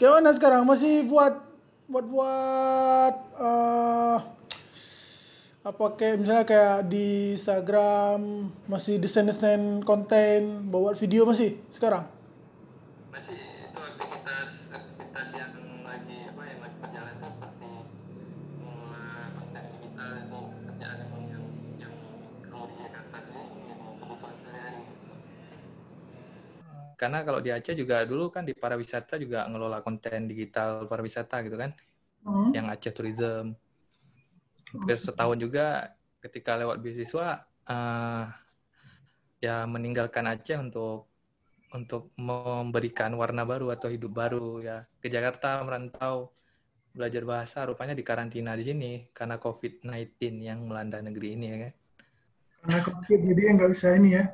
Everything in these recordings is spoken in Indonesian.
Kayak mana sekarang? Masih buat apa kayak misalnya kayak di Instagram masih desain konten, buat video masih sekarang? Masih itu aktivitas yang lagi berjalan tuh seperti mengelola konten digital itu kerjaan emang yang kalau di Jakarta sendiri menjadi kebutuhan sehari-hari gitu. Karena kalau di Aceh juga dulu kan di pariwisata juga ngelola konten digital pariwisata gitu kan, yang Aceh Tourism. Hampir setahun juga ketika lewat beasiswa ya meninggalkan Aceh untuk memberikan warna baru atau hidup baru ya ke Jakarta, merantau belajar bahasa, rupanya dikarantina di sini karena COVID-19 yang melanda negeri ini ya kan. Karena COVID jadi nggak bisa ini ya.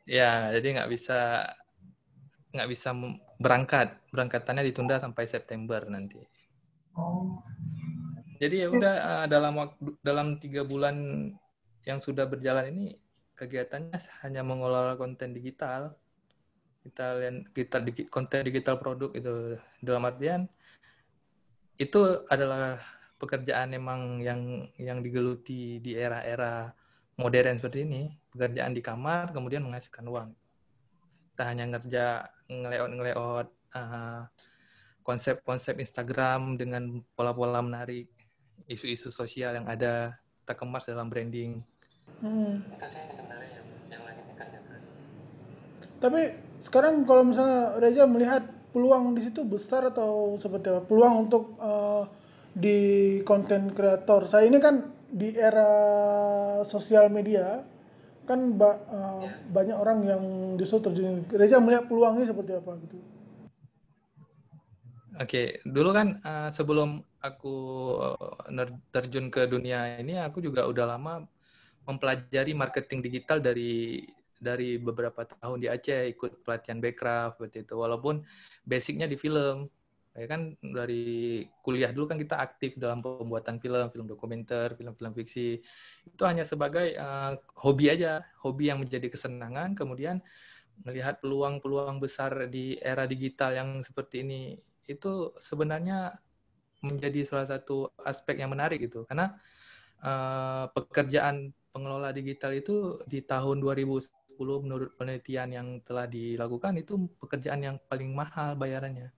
Ya, jadi nggak bisa berangkatannya ditunda sampai September nanti. Oh. Jadi ya udah dalam 3 bulan yang sudah berjalan ini kegiatannya hanya mengelola konten digital. Konten digital produk itu dalam artian itu adalah pekerjaan memang yang digeluti di era-era modern seperti ini, pekerjaan di kamar kemudian menghasilkan uang. Kita hanya ngeleot konsep-konsep Instagram dengan pola-pola menarik, isu-isu sosial yang ada, kita kemas dalam branding. Itu sih sebenarnya yang lagi dikerjakan. Tapi sekarang kalau misalnya Reza melihat peluang di situ besar atau seperti apa? Peluang untuk di konten kreator. Saya ini kan di era sosial media kan banyak orang yang justru terjun. Reza melihat peluangnya seperti apa gitu? Oke, dulu kan sebelum aku terjun ke dunia ini, aku juga udah lama mempelajari marketing digital dari beberapa tahun di Aceh, ikut pelatihan Backcraft seperti itu. Walaupun basicnya di film, ya kan dari kuliah dulu kan kita aktif dalam pembuatan film dokumenter, film-film fiksi. Itu hanya sebagai hobi aja, hobi yang menjadi kesenangan. Kemudian melihat peluang-peluang besar di era digital yang seperti ini, itu sebenarnya menjadi salah satu aspek yang menarik gitu. Karena pekerjaan pengelola digital itu di tahun 2010 menurut penelitian yang telah dilakukan itu pekerjaan yang paling mahal bayarannya.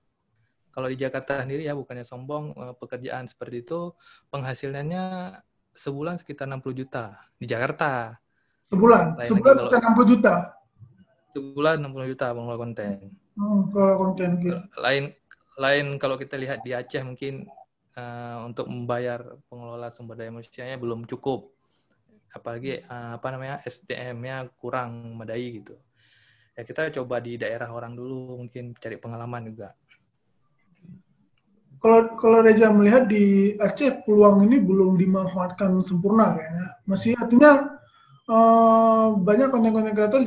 Kalau di Jakarta sendiri ya, bukannya sombong, pekerjaan seperti itu penghasilannya sebulan sekitar 60 juta di Jakarta. Sebulan Lain lagi kalau bisa 60 juta. sebulan 60 juta pengelola konten. Kalau konten gitu. Lain kalau kita lihat di Aceh mungkin untuk membayar pengelola sumber daya manusianya belum cukup, apalagi SDM-nya kurang memadai gitu. Ya kita coba di daerah orang dulu, mungkin cari pengalaman juga. Kalau Reza melihat di Aceh peluang ini belum dimanfaatkan sempurna kayaknya. Masih artinya banyak konten-konten kreator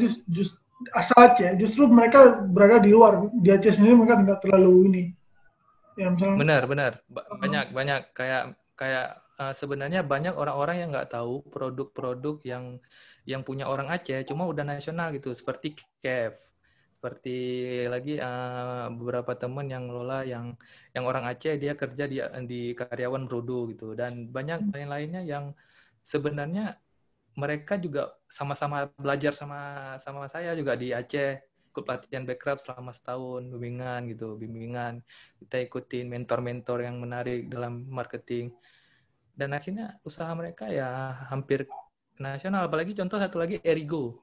asal Aceh, justru mereka berada di luar. Di Aceh sendiri mereka tidak terlalu ini. Ya, misalnya, Benar. Banyak kayak sebenarnya banyak orang-orang yang nggak tahu produk-produk yang punya orang Aceh, cuma udah nasional gitu, seperti Kev. Seperti lagi beberapa teman yang ngelola yang orang Aceh, dia kerja di karyawan Brodo gitu, dan banyak lain-lainnya yang sebenarnya mereka juga sama-sama belajar sama saya juga di Aceh, ikut pelatihan Backcraft selama setahun, bimbingan kita ikutin mentor-mentor yang menarik dalam marketing, dan akhirnya usaha mereka ya hampir nasional. Apalagi contoh satu lagi, Erigo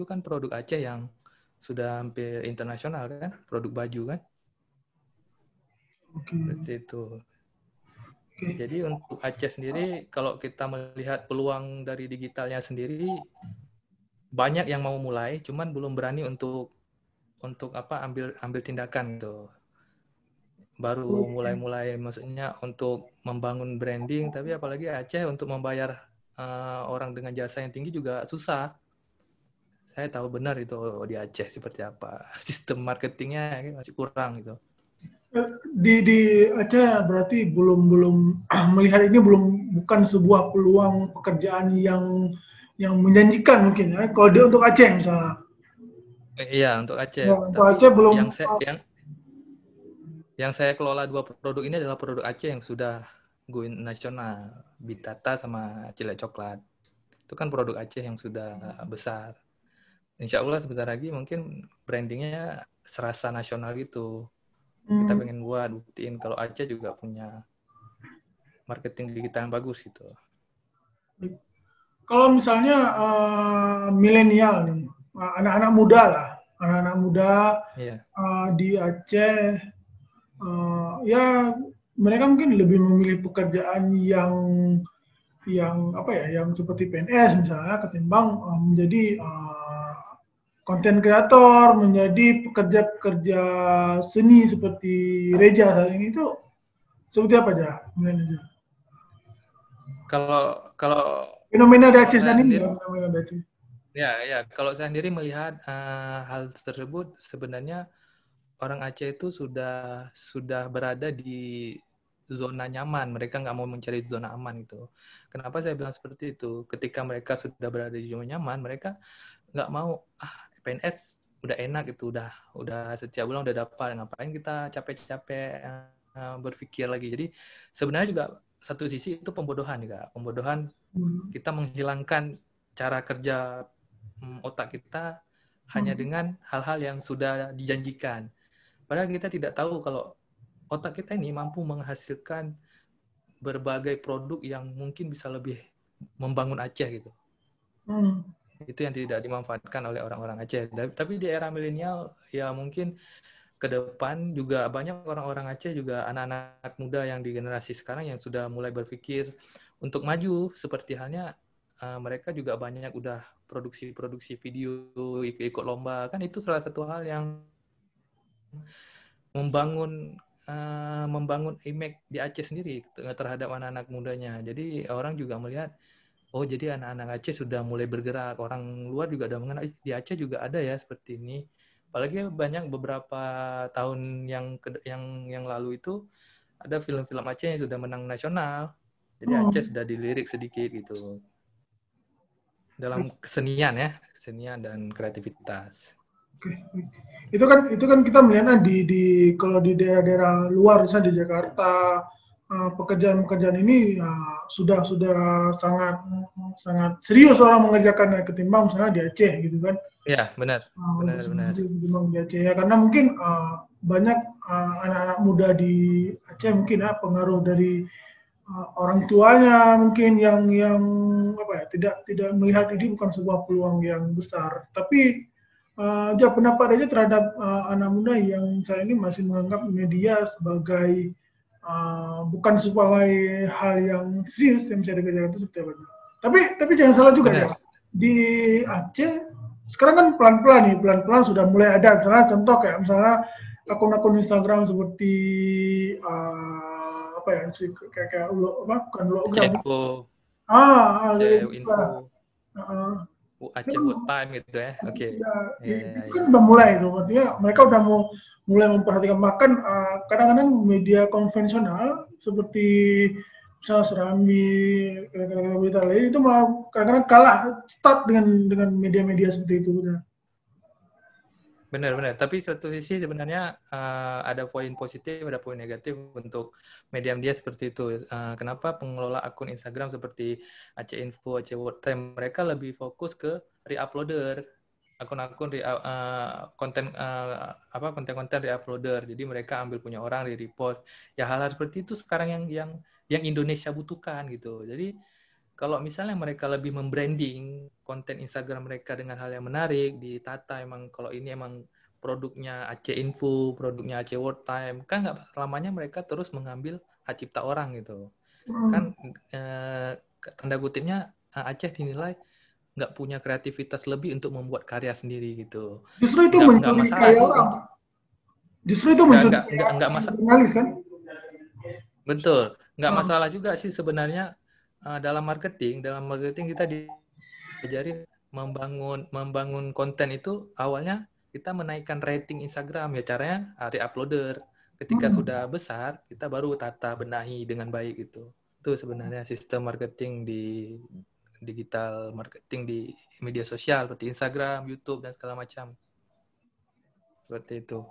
kan produk Aceh yang sudah hampir internasional kan, produk baju kan. Seperti itu. Jadi untuk Aceh sendiri, kalau kita melihat peluang dari digitalnya sendiri, banyak yang mau mulai, cuman belum berani untuk ambil tindakan gitu. Baru mulai maksudnya untuk membangun branding, tapi apalagi Aceh untuk membayar orang dengan jasa yang tinggi juga susah. Saya tahu benar itu di Aceh seperti apa sistem marketingnya, masih kurang gitu. di Aceh berarti belum melihat ini bukan sebuah peluang pekerjaan yang menjanjikan mungkin ya. Kalau dia untuk Aceh misalnya. Iya, untuk Aceh. Ya, untuk Tapi Aceh belum. Yang saya kelola 2 produk ini adalah produk Aceh yang sudah go nasional, Bitata sama Cilek Coklat. Itu kan produk Aceh yang sudah besar. Insya Allah sebentar lagi mungkin brandingnya serasa nasional gitu. Kita pengen buat buktiin kalau Aceh juga punya marketing digital yang bagus gitu. Kalau misalnya milenial nih, anak-anak muda lah, anak-anak muda Iya. di Aceh, ya mereka mungkin lebih memilih pekerjaan yang apa ya, yang seperti PNS misalnya, ketimbang menjadi konten kreator, menjadi pekerja-pekerja seni seperti Reja saat ini itu seperti apa aja milenial? Kalau kalau Fenomena di kalau Aceh saya saat ini sendiri, ya, fenomena di Aceh. ya kalau saya sendiri melihat hal tersebut sebenarnya orang Aceh itu sudah berada di zona nyaman. Mereka nggak mau mencari zona aman gitu. Kenapa saya bilang seperti itu? Ketika mereka sudah berada di zona nyaman, mereka nggak mau PNS udah enak gitu, udah setiap bulan udah dapat, ngapain kita capek-capek berpikir lagi. Jadi sebenarnya juga satu sisi itu pembodohan juga, pembodohan kita menghilangkan cara kerja otak kita hanya dengan hal-hal yang sudah dijanjikan. Padahal kita tidak tahu kalau otak kita ini mampu menghasilkan berbagai produk yang mungkin bisa lebih membangun Aceh gitu. Itu yang tidak dimanfaatkan oleh orang-orang Aceh. Tapi di era milenial ya mungkin ke depan juga banyak orang-orang Aceh juga anak-anak muda yang di generasi sekarang yang sudah mulai berpikir untuk maju seperti halnya mereka juga banyak udah produksi video ikut lomba kan itu salah satu hal yang membangun image di Aceh sendiri terhadap anak-anak mudanya. Jadi orang juga melihat oh jadi anak-anak Aceh sudah mulai bergerak. Orang luar juga udah mengenal di Aceh juga ada ya seperti ini. Apalagi banyak beberapa tahun yang lalu itu ada film-film Aceh yang sudah menang nasional. Jadi Aceh sudah dilirik sedikit gitu. Dalam kesenian dan kreativitas. Oke. Itu kan kita melihatnya di kalau di daerah-daerah luar misalnya di Jakarta, pekerjaan-pekerjaan ini sudah sangat sangat serius orang mengerjakannya ketimbang misalnya di Aceh gitu kan. Ya, benar. Untuk Benar. ketimbang di Aceh ya, karena mungkin banyak anak-anak muda di Aceh mungkin pengaruh dari orang tuanya mungkin yang apa ya, tidak melihat ini bukan sebuah peluang yang besar. Tapi ya pendapat aja terhadap anak muda yang saya ini masih menganggap media sebagai bukan sebagai hal yang serius yang bisa dikerjakan itu seperti apa. Tapi jangan salah juga ya. Benar. Di Aceh sekarang kan pelan-pelan sudah mulai ada. Misalnya contoh kayak misalnya akun-akun Instagram seperti apa ya, kayak bukan Aceh hologram. Info, Gitu Aceh lah. Info, Uh, Aceh World Time gitu ya. Oke. ya, itu Ya. kan udah mulai tuh, artinya mereka udah mulai memperhatikan. Bahkan kadang-kadang media konvensional seperti misalnya Serambi, berita lain itu malah kadang-kadang kalah start dengan media-media seperti itu. Benar. Tapi satu sisi sebenarnya ada poin positif, ada poin negatif untuk media seperti itu. Kenapa pengelola akun Instagram seperti Aceh Info, Aceh World Time, mereka lebih fokus ke re-uploader, akun-akun konten-konten re-uploader. Jadi mereka ambil punya orang, re-repost. Ya hal-hal seperti itu sekarang yang Indonesia butuhkan gitu. Jadi kalau misalnya mereka lebih membranding konten Instagram mereka dengan hal yang menarik, ditata emang kalau ini emang produknya Aceh Info, produknya Aceh World Time, kan nggak selamanya mereka terus mengambil hak cipta orang gitu. Kan tanda kutipnya Aceh dinilai nggak punya kreativitas lebih untuk membuat karya sendiri gitu. Justru itu Nggak mencuri masalah karya sih orang. untuk Justru itu mencuri nggak karya masalah. jurnalis kan. Betul, nggak masalah juga sih sebenarnya dalam marketing kita diajarin membangun konten itu awalnya kita menaikkan rating Instagram ya caranya uploader. Ketika sudah besar kita baru tata benahi dengan baik gitu. Itu sebenarnya sistem marketing di digital marketing di media sosial seperti Instagram, YouTube dan segala macam. Seperti itu.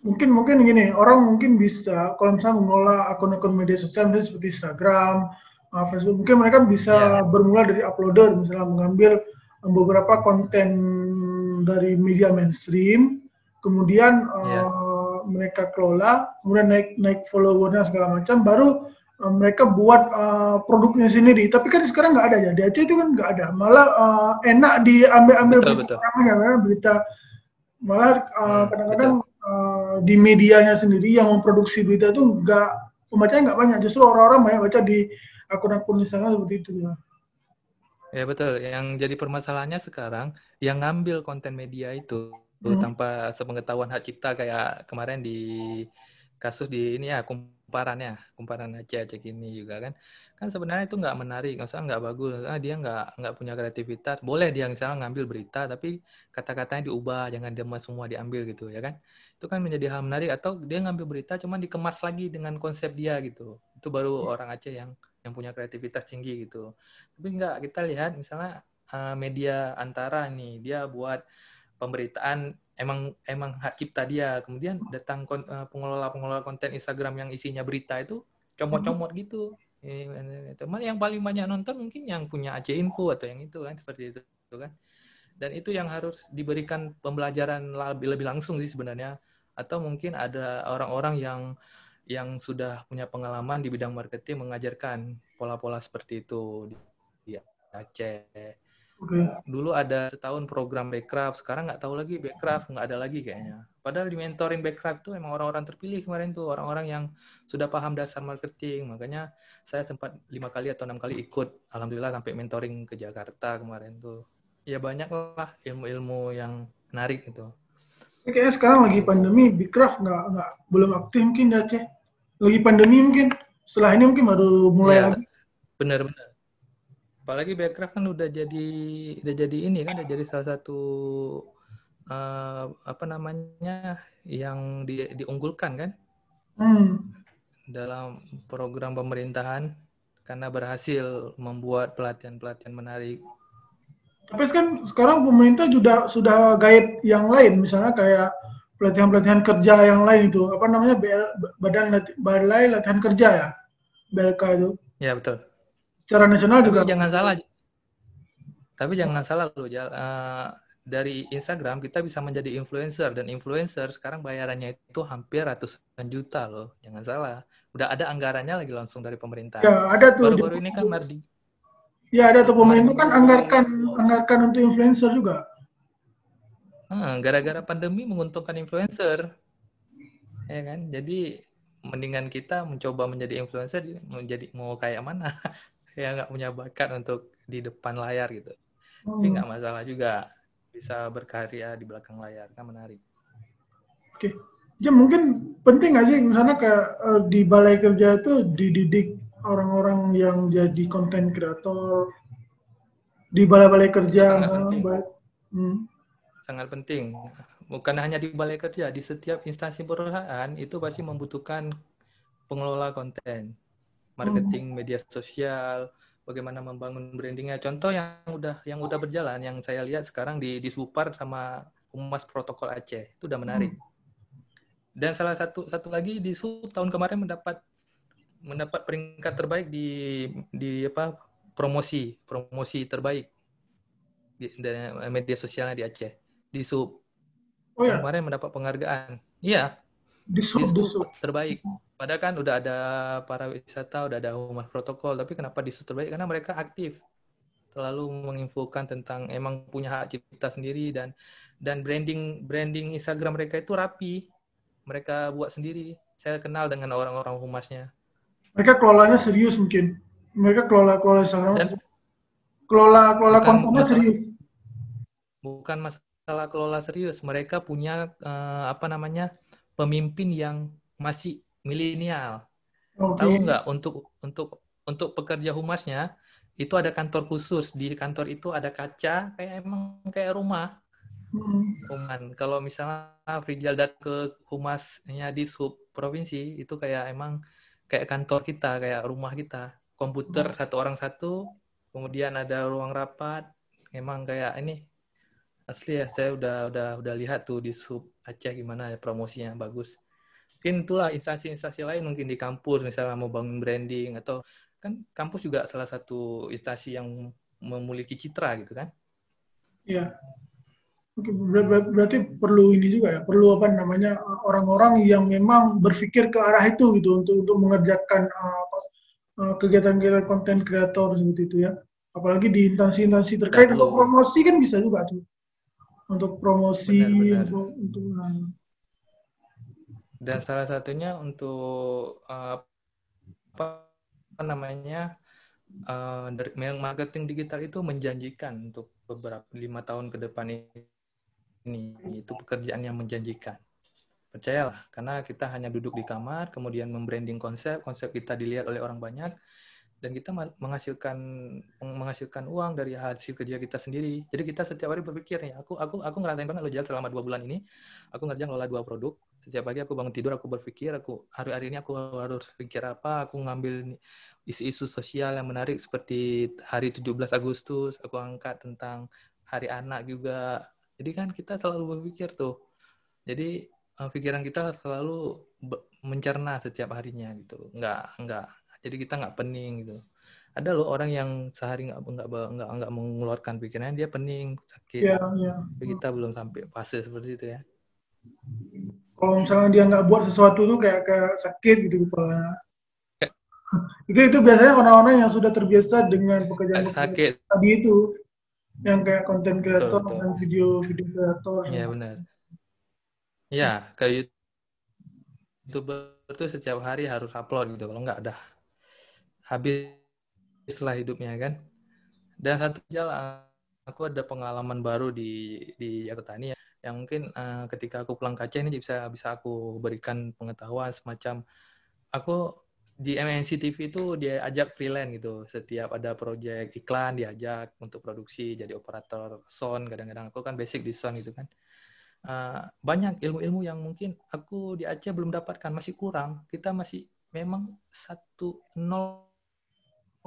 mungkin gini, orang mungkin bisa kalau misalnya mengelola akun-akun media sosial misalnya seperti Instagram, Facebook, mungkin mereka Ya, bisa bermula dari uploader, misalnya mengambil beberapa konten dari media mainstream, kemudian ya, mereka kelola, kemudian naik naik followernya segala macam, baru mereka buat produknya sendiri. Tapi kan sekarang nggak ada ya, di Aceh itu kan nggak ada, malah enak diambil-ambil betul berita betul. orang ya, karena berita malah kadang-kadang Betul. di medianya sendiri yang memproduksi berita itu nggak pembacanya nggak banyak, justru orang-orang banyak baca di akun-akun Instagram seperti itu ya. Ya betul. Yang jadi permasalahannya sekarang yang ngambil konten media itu Hmm. tanpa sepengetahuan hak cipta kayak kemarin di kasus di ini ya kumparan Aceh Aceh ini juga kan sebenarnya itu nggak menarik, misalnya nggak bagus, dia nggak punya kreativitas. Boleh dia misalnya ngambil berita tapi kata-katanya diubah, jangan dia semua diambil gitu ya kan. Itu kan menjadi hal menarik, atau dia ngambil berita cuman dikemas lagi dengan konsep dia gitu. Itu baru orang Aceh yang punya kreativitas tinggi gitu. Tapi enggak, kita lihat misalnya media antara nih, dia buat pemberitaan emang hak cipta dia. Kemudian datang pengelola konten Instagram yang isinya berita itu comot-comot gitu. Teman yang paling banyak nonton mungkin yang punya Aceh Info atau yang itu kan, seperti itu kan. Dan itu yang harus diberikan pembelajaran lebih langsung sih sebenarnya. Atau mungkin ada orang-orang yang sudah punya pengalaman di bidang marketing mengajarkan pola-pola seperti itu di Aceh. Oke. Dulu ada setahun program Backcraft, sekarang nggak tahu lagi Backcraft, nggak ada lagi kayaknya. Padahal di mentoring Backcraft itu emang orang-orang terpilih kemarin tuh, orang-orang yang sudah paham dasar marketing. Makanya saya sempat 5 kali atau 6 kali ikut, alhamdulillah sampai mentoring ke Jakarta kemarin tuh. Ya banyak lah ilmu-ilmu yang menarik itu. Tapi kayaknya sekarang lagi Gitu. pandemi, Bigcraft nggak belum aktif mungkin di Aceh. Lagi pandemi mungkin. Setelah ini mungkin baru mulai Ya, lagi. benar-benar. Apalagi Backcraft kan udah jadi ini kan, udah jadi salah satu apa namanya yang diunggulkan kan Hmm. dalam program pemerintahan karena berhasil membuat pelatihan-pelatihan menarik. Tapi kan sekarang pemerintah sudah guide yang lain, misalnya kayak pelatihan-pelatihan kerja yang lain itu, apa namanya, Balai Latihan Kerja ya, BLK itu. Ya betul. Secara nasional Tapi juga. jangan salah, loh, dari Instagram kita bisa menjadi influencer, dan influencer sekarang bayarannya itu hampir ratusan juta loh. Jangan salah. Udah ada anggarannya lagi langsung dari pemerintah. Ya ada tuh, Baru-baru ini kan ya ada tuh pemerintah kan Mardikun. anggarkan untuk influencer juga. Gara-gara pandemi menguntungkan influencer, ya kan? Jadi mendingan kita mencoba menjadi influencer, mau kayak mana? Ya nggak punya bakat untuk di depan layar gitu. Tapi Hmm. nggak masalah juga, bisa berkarya di belakang layar, kan menarik. Oke. Ya mungkin penting nggak sih misalnya kayak di balai kerja itu dididik orang-orang yang jadi konten kreator di balai-balai Itu kerja. sangat penting. Hmm. Sangat penting. Bukan hanya di balai kerja, di setiap instansi perusahaan itu pasti membutuhkan pengelola konten, Hmm. marketing media sosial, bagaimana membangun brandingnya. Contoh yang udah berjalan, yang saya lihat sekarang di Disbupar sama Humas Protokol Aceh, itu udah Hmm. menarik. Dan salah satu lagi di Sub tahun kemarin mendapat peringkat terbaik di apa, promosi terbaik di media sosialnya di Aceh. Di Sub Oh tahun ya, kemarin mendapat penghargaan. Iya, di Dishub sub. terbaik. Padahal kan udah ada para wisata, udah ada humas protokol, tapi kenapa Dishub terbaik? Karena mereka aktif, terlalu menginfokan tentang emang punya hak cipta sendiri, dan branding branding Instagram mereka itu rapi. Mereka buat sendiri. Saya kenal dengan orang-orang humasnya. Mereka kelolanya serius mungkin. Mereka kelola Instagram, Dan kelola bukan kontennya masalah serius. bukan masalah kelola serius. Mereka punya apa namanya, pemimpin yang masih milenial. Oke. Tahu nggak, untuk pekerja humasnya itu ada kantor khusus. Di kantor itu ada kaca, kayak rumah. Hmm. Kalau misalnya Frijal datang ke humasnya di sub provinsi, itu kayak kantor kita, kayak rumah kita. Komputer satu orang satu, kemudian ada ruang rapat. Emang kayak ini Asli ya, saya udah lihat tuh di sub Aceh gimana ya promosinya bagus. Mungkin itulah instansi-instansi lain mungkin di kampus misalnya mau bangun branding atau kan kampus juga salah satu instansi yang memiliki citra gitu kan. Ya. Oke, berarti perlu ini juga ya, perlu apa namanya orang-orang yang memang berpikir ke arah itu gitu untuk mengerjakan kegiatan-kegiatan konten kreator seperti itu ya. Apalagi di instansi-instansi Udah terkait untuk perlu, promosi kan bisa juga tuh. Untuk promosi, benar-benar. untuk Dan salah satunya untuk apa namanya dari marketing digital itu menjanjikan untuk beberapa 5 tahun ke depan ini. Itu pekerjaan yang menjanjikan. Percayalah, karena kita hanya duduk di kamar, kemudian membranding konsep, konsep kita dilihat oleh orang banyak, dan kita menghasilkan uang dari hasil kerja kita sendiri. Jadi kita setiap hari berpikir nih, aku ngerasain banget loh Jal selama 2 bulan ini, aku ngerjain ngelola 2 produk. Setiap pagi aku bangun tidur, aku berpikir, hari ini aku harus pikir apa, aku ngambil isu-isu sosial yang menarik seperti hari 17 Agustus, aku angkat tentang hari anak juga. Jadi kan kita selalu berpikir tuh. Jadi pikiran kita selalu mencerna setiap harinya gitu, nggak jadi kita nggak pening gitu. Ada loh orang yang sehari nggak mengeluarkan pikirannya, dia pening sakit, ya, ya. tapi kita belum sampai fase seperti itu ya. Kalau misalnya dia nggak buat sesuatu tuh kayak sakit gitu kepala. Itu biasanya orang-orang yang sudah terbiasa dengan pekerjaan-pekerjaan Sakit, tadi itu, yang kayak konten betul kreator betul, dan video kreator. ya benar ya, kayak YouTuber tuh setiap hari harus upload gitu, kalau nggak ada habislah hidupnya kan. Dan satu jalan, aku ada pengalaman baru di Yakutani ya, yang mungkin ketika aku pulang ke Aceh ini bisa aku berikan pengetahuan semacam aku di MNC TV itu dia ajak freelance gitu. Setiap ada proyek iklan diajak untuk produksi jadi operator sound. Kadang-kadang aku kan basic di sound gitu kan. Banyak ilmu-ilmu yang mungkin aku di Aceh belum dapatkan, masih kurang. Kita masih memang 0,5%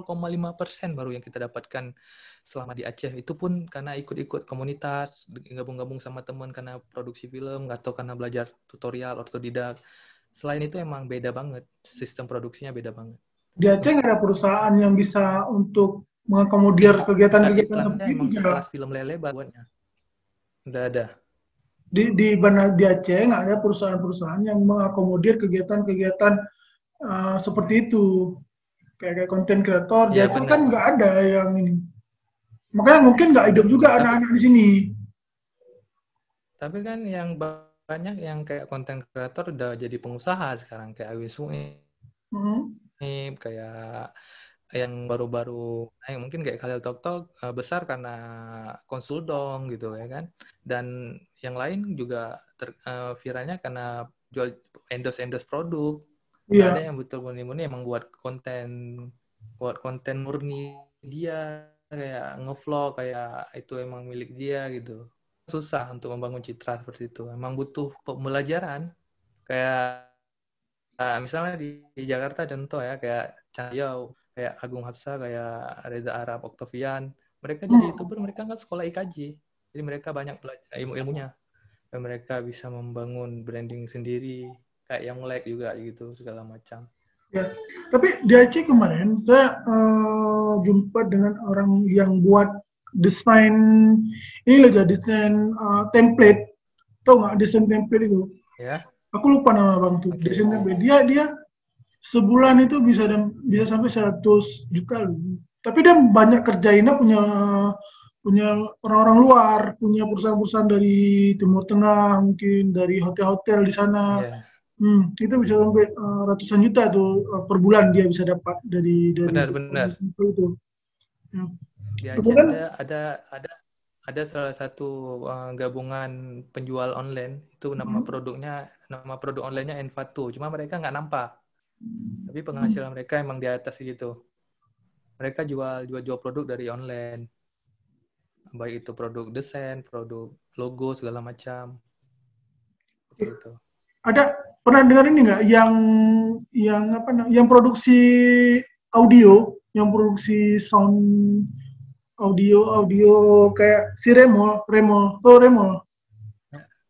baru yang kita dapatkan selama di Aceh. Itu pun karena ikut-ikut komunitas, gabung-gabung sama teman karena produksi film, atau karena belajar tutorial, otodidak. Selain itu emang beda banget, sistem produksinya beda banget. Di Aceh nggak ada perusahaan yang bisa untuk mengakomodir kegiatan-kegiatan Iklan-iklannya seperti itu emang ya. sekelas film lele buatnya. Udah ada. Di Aceh nggak ada perusahaan-perusahaan yang mengakomodir kegiatan-kegiatan seperti itu. Kayak konten kreator di Iya Aceh benar. kan nggak ada yang ini. Makanya mungkin nggak hidup juga Benar-benar. anak-anak di sini. Tapi kan yang banyak yang kayak konten kreator udah jadi pengusaha sekarang, kayak Awin Suib, Hmm. kayak yang baru-baru mungkin kayak Khalil Tok besar karena konsul dong gitu ya kan, dan yang lain juga viralnya karena jual endorse produk. Nggak ada Iya. yang betul murni emang buat konten murni dia, kayak ngevlog kayak itu emang milik dia gitu. Susah untuk membangun citra seperti itu, emang butuh pembelajaran. Kayak misalnya di Jakarta contoh ya, kayak Cahyo, kayak Agung Hapsa, kayak Reza Arab, Octavian, mereka jadi Hmm. YouTuber, mereka nggak sekolah IKJ, jadi mereka banyak belajar ilmu-ilmunya, dan mereka bisa membangun branding sendiri, kayak Yonglek juga gitu, segala macam. Ya. Tapi di Aceh kemarin saya jumpa dengan orang yang buat desain ini aja desain template. Tahu nggak desain template itu? Ya, Aku lupa nama bang tuh. oke. Desain template. Dia sebulan itu bisa sampai 100 juta loh. Tapi dia banyak kerjainnya punya punya orang-orang luar, punya perusahaan-perusahaan dari Timur Tengah, mungkin dari hotel-hotel di sana. Ya, Itu bisa sampai ratusan juta tuh per bulan dia bisa dapat dari benar-benar. itu. Ya. Di Aceh Kemudian, ada salah satu gabungan penjual online, itu hmm, nama produk onlinenya Envato, cuma mereka nggak nampak, tapi penghasilan mereka emang di atas gitu. Mereka jual produk dari online, baik itu produk desain, produk logo segala macam, seperti itu. ada pernah dengar ini nggak yang apa namanya yang produksi audio, yang produksi sound audio kayak si Remol.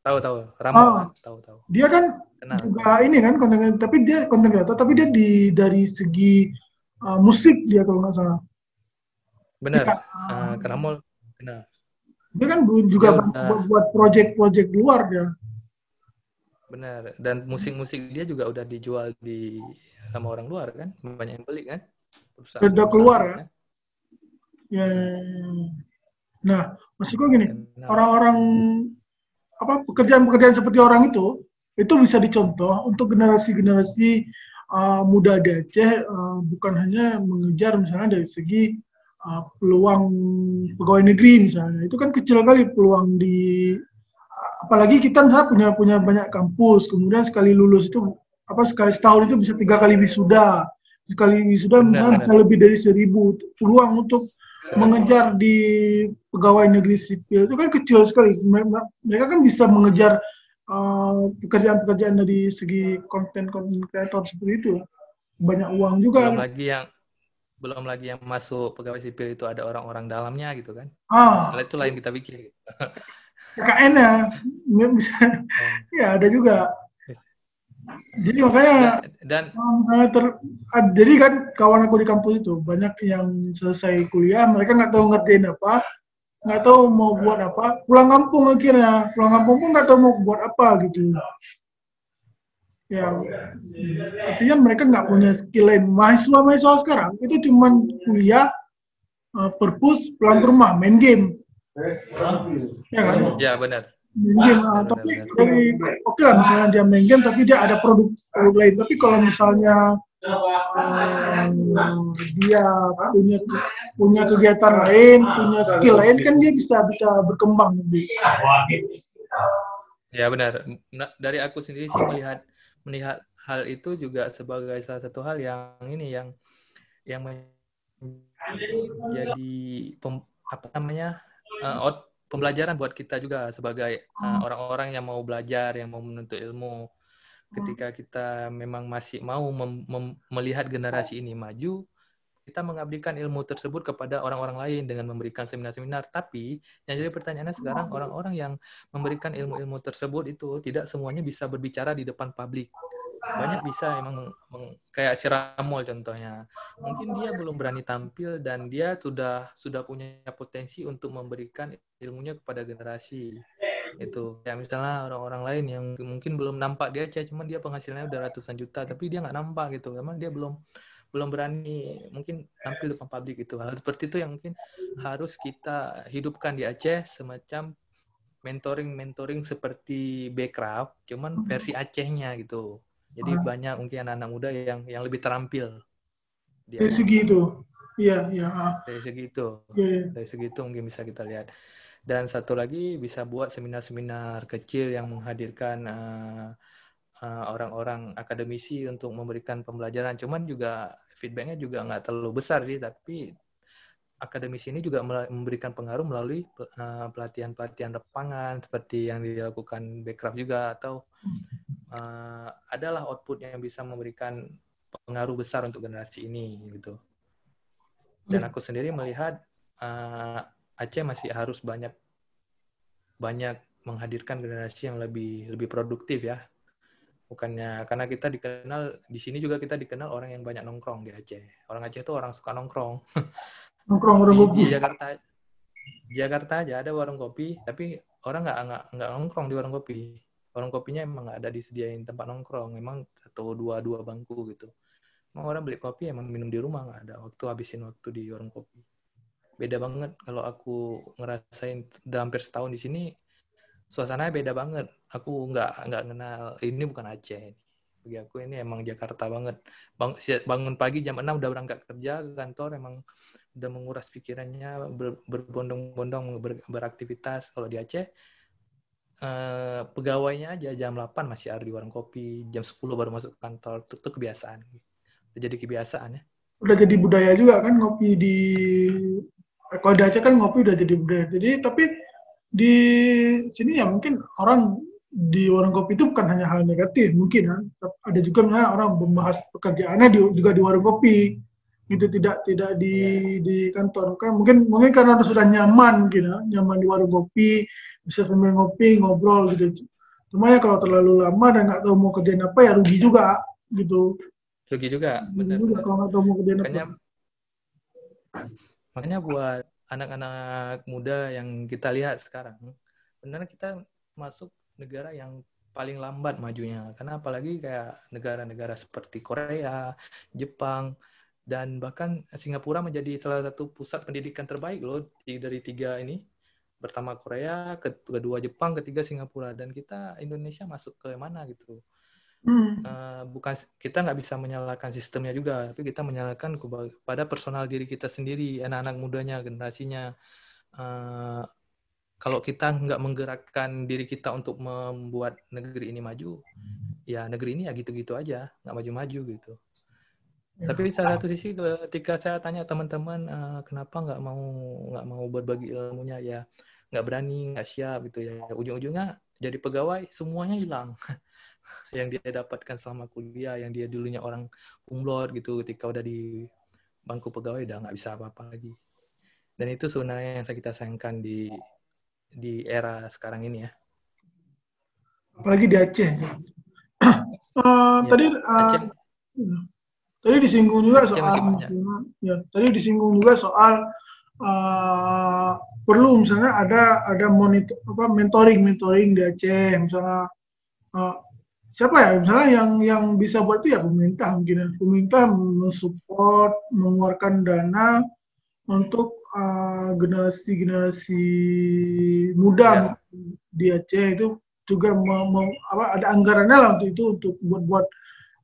Tahu Ramol Ah, kan, tahu dia kan kenal. juga ini kan konten kreator, tapi dia dari segi musik dia kalau nggak salah. Benar, Ya, ke Ramol kenal. dia kan juga Dia banyak udah buat project-project luar dia. benar, dan musik-musik dia juga udah dijual sama orang luar kan, banyak yang beli kan, Udah perusahaan-perusahaan keluar beli ya. kan. Ya, Hmm, nah, maksudku gini, kenal. orang-orang pekerjaan-pekerjaan seperti orang itu bisa dicontoh untuk generasi-generasi muda di Aceh, bukan hanya mengejar misalnya dari segi peluang pegawai negeri misalnya, itu kan kecil kali peluang apalagi kita misalnya punya banyak kampus, kemudian sekali lulus itu sekali setahun itu bisa 3 kali wisuda, sekali wisuda misalnya bisa Benar. lebih dari 1.000, peluang untuk Se- mengejar di pegawai negeri sipil itu kan kecil sekali. Mereka kan bisa mengejar pekerjaan-pekerjaan dari segi konten kreator seperti itu. Banyak uang belum juga. lagi yang belum lagi yang masuk pegawai sipil itu ada orang-orang dalamnya gitu kan. Ah, Setelah itu lain kita pikir gitu. KKN-nya nggak bisa. Oh. Ya ada juga. Jadi makanya Dan misalnya jadi kan kawan aku di kampus itu banyak yang selesai kuliah, mereka nggak tahu ngerjain apa, nggak tahu mau buat apa, pulang kampung akhirnya, pulang kampung pun nggak tahu mau buat apa gitu. Ya, artinya mereka nggak punya skill lain. Mahasiswa-mahasiswa sekarang itu cuma kuliah, perpus, pulang ke rumah, main game. Ya kan? ya benar. Main game. Benar benar Tapi benar. dari, oke lah misalnya dia main game, tapi dia ada produk lain. Tapi kalau misalnya uh, dia punya punya kegiatan lain, punya skill lain, kan dia bisa bisa berkembang lebih. Ya benar. Nah, dari aku sendiri sih melihat melihat hal itu juga sebagai salah satu hal yang ini yang menjadi apa namanya pembelajaran buat kita juga sebagai orang-orang yang mau belajar, yang mau menuntut ilmu. Ketika kita memang masih mau melihat generasi ini maju, kita mengabdikan ilmu tersebut kepada orang-orang lain dengan memberikan seminar-seminar. Tapi yang jadi pertanyaannya sekarang, orang-orang yang memberikan ilmu-ilmu tersebut itu tidak semuanya bisa berbicara di depan publik. Banyak bisa emang kayak si Ramol contohnya. Mungkin dia belum berani tampil dan dia sudah punya potensi untuk memberikan ilmunya kepada generasi itu. Ya misalnya orang-orang lain yang mungkin belum nampak dia aja, cuman dia penghasilannya udah ratusan juta, tapi dia nggak nampak gitu. Memang dia belum belum berani mungkin tampil depan publik itu. Hal seperti itu yang mungkin harus kita hidupkan di Aceh, semacam mentoring seperti Backcraft, cuman versi Acehnya gitu. Jadi banyak mungkin anak-anak muda yang lebih terampil di Dari Aceh. segi itu, iya, iya, Dari segi itu, iya. dari segi itu mungkin bisa kita lihat. Dan satu lagi bisa buat seminar-seminar kecil yang menghadirkan orang-orang akademisi untuk memberikan pembelajaran. Cuman juga feedbacknya juga nggak terlalu besar sih, tapi akademisi ini juga memberikan pengaruh melalui pelatihan-pelatihan lapangan seperti yang dilakukan Backcraft juga, atau adalah output yang bisa memberikan pengaruh besar untuk generasi ini gitu. Dan aku sendiri melihat Aceh masih harus banyak menghadirkan generasi yang lebih produktif ya. Bukannya karena kita dikenal di sini juga kita dikenal orang yang banyak nongkrong di Aceh. Orang Aceh itu orang suka nongkrong. Nongkrong orang Di kopi. Jakarta aja ada warung kopi, tapi orang nggak nongkrong di warung kopi. Warung kopinya emang nggak ada disediain tempat nongkrong, emang dua bangku gitu. Emang orang beli kopi emang minum di rumah, nggak ada waktu habisin waktu di warung kopi. Beda banget kalau aku ngerasain udah hampir setahun di sini, suasananya beda banget. Aku nggak kenal, ini bukan Aceh. Bagi aku ini emang Jakarta banget. Bangun pagi jam 6 udah berangkat kerja ke kantor, emang udah menguras pikirannya, berbondong-bondong beraktivitas. Kalau di Aceh, pegawainya aja jam 8 masih ada di warung kopi, jam 10 baru masuk kantor. Itu kebiasaan. Jadi kebiasaan ya. Udah jadi budaya juga kan ngopi kalau di Aceh kan ngopi udah jadi budaya. Jadi tapi di sini ya mungkin orang di warung kopi itu bukan hanya hal negatif mungkin kan. Ada juga misalnya orang membahas pekerjaannya juga di warung kopi. gitu, tidak Iya. di kantor kan, mungkin karena sudah nyaman gitu, nyaman di warung kopi, bisa sambil ngopi ngobrol gitu. Cuma ya kalau terlalu lama dan nggak tahu mau kerjain apa ya rugi juga gitu, Rugi juga, rugi juga benar-benar. kalau nggak tahu mau kerjain apa. Makanya makanya buat anak-anak muda yang kita lihat sekarang, benar kita masuk negara yang paling lambat majunya. Karena apalagi kayak negara-negara seperti Korea, Jepang, dan bahkan Singapura menjadi salah satu pusat pendidikan terbaik loh dari tiga ini. Pertama Korea, kedua Jepang, ketiga Singapura. Dan kita Indonesia masuk ke mana gitu. Hmm. Bukan, kita nggak bisa menyalahkan sistemnya juga, tapi kita menyalahkan kepada personal diri kita sendiri, anak-anak mudanya, generasinya. Uh, Kalau kita nggak menggerakkan diri kita untuk membuat negeri ini maju, ya negeri ini ya gitu-gitu aja, nggak maju-maju gitu. Ya. Tapi salah satu sisi ketika saya tanya teman-teman kenapa nggak mau berbagi ilmunya, ya nggak berani, nggak siap gitu ya. Ujung-ujungnya jadi pegawai semuanya hilang. Yang dia dapatkan selama kuliah, yang dia dulunya orang umlot gitu, ketika udah di bangku pegawai udah nggak bisa apa-apa lagi. Dan itu sebenarnya yang kita sayangkan di era sekarang ini ya. Apalagi di Aceh. Ya, Tadi Aceh tadi disinggung juga Aceh soal masih banyak. ya, tadi disinggung juga soal uh, perlu misalnya ada monitor apa mentoring di Aceh misalnya, uh, siapa ya misalnya yang bisa buat itu ya pemerintah mungkin ya. Pemerintah mensupport mengeluarkan dana untuk generasi-generasi muda Ya, di Aceh itu juga ada anggarannya lah untuk itu untuk buat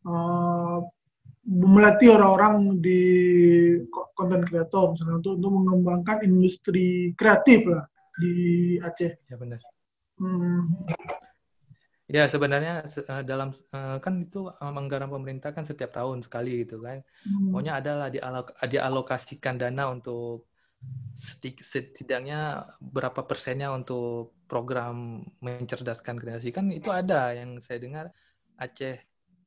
uh, melatih orang-orang di konten kreator misalnya untuk mengembangkan industri kreatif lah di Aceh. ya benar. Hmm. Ya sebenarnya dalam kan itu anggaran pemerintah kan setiap tahun sekali gitu kan. Hmm. Maunya adalah dialokasikan dana untuk setidaknya berapa persennya untuk program mencerdaskan generasi, kan itu ada yang saya dengar Aceh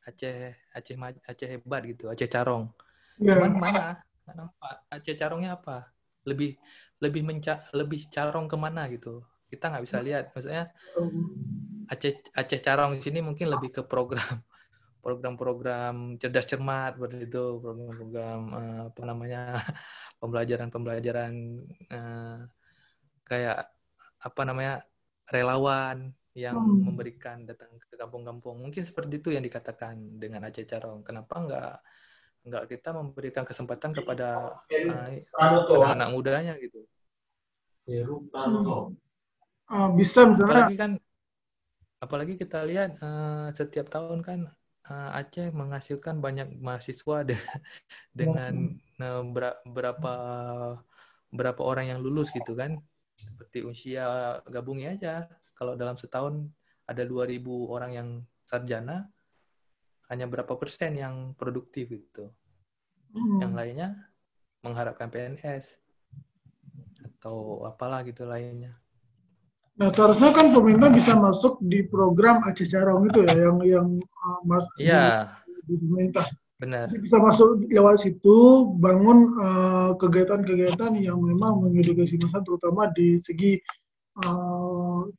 Aceh hebat gitu, Aceh Carong. Cuman Ya. mana? Nggak nampak. Aceh Carongnya apa? Lebih lebih carong kemana gitu? Kita nggak bisa lihat. Maksudnya Aceh Carong di sini mungkin lebih ke program-program cerdas cermat seperti itu, program-program apa namanya, pembelajaran kayak apa namanya, relawan yang Hmm. memberikan datang ke kampung-kampung. Mungkin seperti itu yang dikatakan dengan Aceh Carong. Kenapa nggak kita memberikan kesempatan kepada anak-anak mudanya gitu? Hmm. Bisa misalnya. Apalagi kita lihat setiap tahun kan Aceh menghasilkan banyak mahasiswa dengan berapa berapa orang yang lulus gitu kan, seperti usia gabungnya aja, kalau dalam setahun ada 2.000 orang yang sarjana, hanya berapa persen yang produktif gitu, yang Hmm. lainnya mengharapkan PNS atau apalah gitu lainnya. Nah, seharusnya kan pemerintah bisa masuk di program Aceh Carong itu ya, yang Iya, di pemerintah. Jadi benar, bisa masuk lewat situ, bangun kegiatan-kegiatan yang memang mengedukasi masyarakat, terutama di segi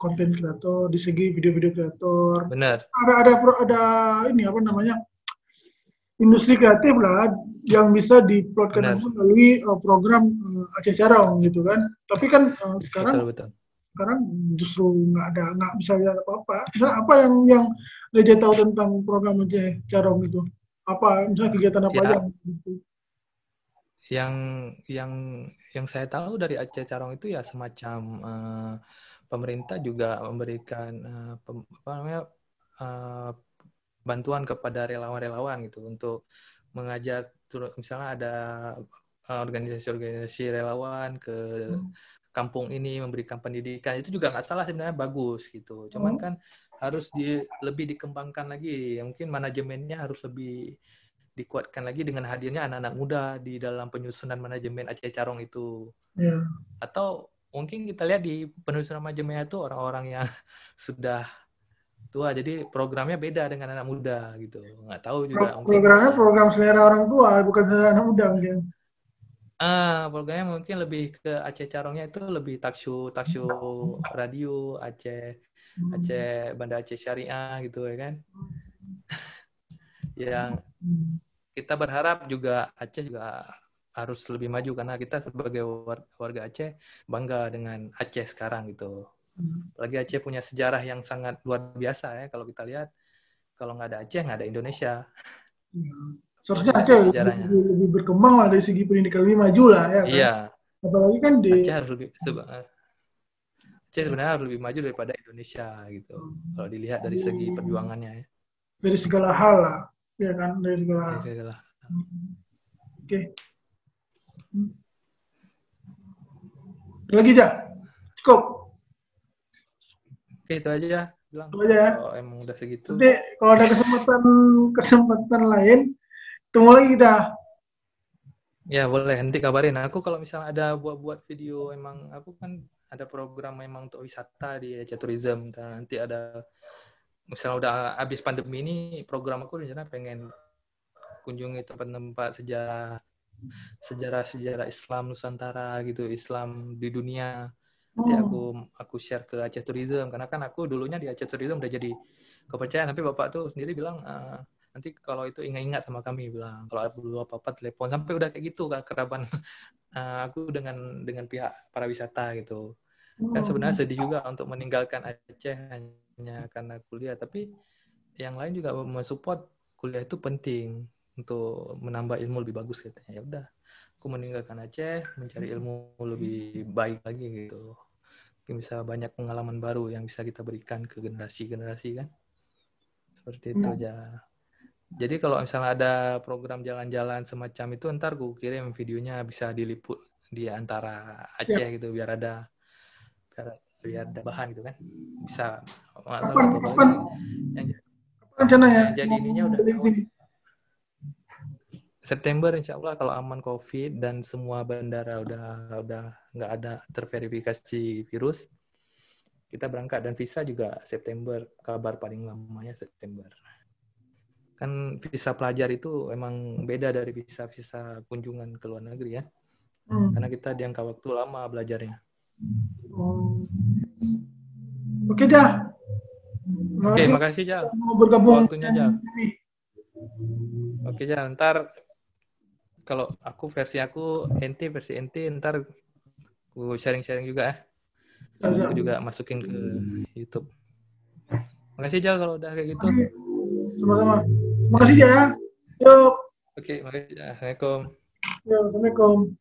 konten kreator, di segi video-video kreator. benar, Ada ini apa namanya, industri kreatif lah yang bisa diplotkan benar, melalui program Aceh Carong gitu kan. Tapi kan sekarang betul betul. sekarang justru nggak bisa lihat apa-apa. Misalnya apa yang Reja tahu tentang program Aceh Carong itu? Apa misalnya kegiatan apa aja? Ya, yang yang yang saya tahu dari Aceh Carong itu ya semacam pemerintah juga memberikan apa namanya, uh, bantuan kepada relawan-relawan gitu untuk mengajar, misalnya ada organisasi-organisasi relawan ke kampung ini memberikan pendidikan, itu juga nggak salah sebenarnya, bagus gitu. Cuman Oh, kan harus lebih dikembangkan lagi, mungkin manajemennya harus lebih dikuatkan lagi dengan hadirnya anak-anak muda di dalam penyusunan manajemen Aceh Carong itu. ya. Atau mungkin kita lihat di penyusunan manajemen itu orang-orang yang sudah tua, jadi programnya beda dengan anak muda gitu. Nggak tahu juga mungkin Programnya program selera orang tua, bukan selera anak muda mungkin. programnya mungkin lebih ke Aceh Carongnya itu lebih takshu radio Aceh Banda Aceh Syariah gitu ya kan. Yang kita berharap juga Aceh juga harus lebih maju karena kita sebagai warga Aceh bangga dengan Aceh sekarang gitu. Apalagi Aceh punya sejarah yang sangat luar biasa ya kalau kita lihat. Kalau nggak ada Aceh, nggak ada Indonesia. Kalau Seharusnya dilihat Aceh dari sejarahnya. lebih berkembang lah dari segi pendidikan, lebih maju lah ya kan. Iya, Apalagi kan Aceh harus Aceh sebenarnya harus lebih maju daripada Indonesia gitu. Kalau dilihat dari segi perjuangannya ya. dari segala hal lah, ya kan, dari segala hal. Itulah. Oke. Lagi aja, cukup. Oke, itu aja ya. Bilang. Itu aja ya. Kalau emang udah segitu. Nanti kalau ada kesempatan lain, ketemu lagi kita. Ya boleh, nanti kabarin aku kalau misalnya ada buat video. Emang aku kan ada program memang untuk wisata di Aceh Tourism. Nanti ada misalnya udah habis pandemi ini, program aku rencana pengen kunjungi tempat-tempat sejarah Islam Nusantara gitu, Islam di dunia. Nanti aku share ke Aceh Tourism karena kan aku dulunya di Aceh Tourism udah jadi kepercayaan, tapi bapak tuh sendiri bilang nanti kalau itu ingat sama kami, bilang kalau perlu apa-apa telepon, sampai udah kayak gitu kerabat aku dengan pihak para wisata gitu. Kan sebenarnya sedih juga untuk meninggalkan Aceh hanya karena kuliah, tapi yang lain juga mensupport kuliah itu penting untuk menambah ilmu lebih bagus katanya. Ya udah, aku meninggalkan Aceh mencari ilmu lebih baik lagi gitu. Mungkin bisa banyak pengalaman baru yang bisa kita berikan ke generasi-generasi kan. Seperti itu aja. Jadi kalau misalnya ada program jalan-jalan semacam itu, ntar gue kirim videonya, bisa diliput di antara Aceh gitu biar ada bahan gitu kan. Bisa Kapan yang rencananya jadi mau ininya udah balik awal. sini? September insya Allah kalau aman COVID dan semua bandara udah nggak ada terverifikasi virus, kita berangkat. Dan visa juga September, kabar paling lamanya September. Kan visa pelajar itu emang beda dari visa kunjungan ke luar negeri ya. Karena kita jangka waktu lama belajarnya. Oke dah. Oke, makasih Jal. Mau bergabung waktunya Jal. Oke Jal, ntar kalau versi NT, ntar aku sharing-sharing juga ya. Aku juga masukin ke YouTube. Makasih Jal kalau udah kayak gitu. Sama-sama. Makasih ya. Yuk. Oke, makasih. Assalamualaikum. Yo, Assalamualaikum.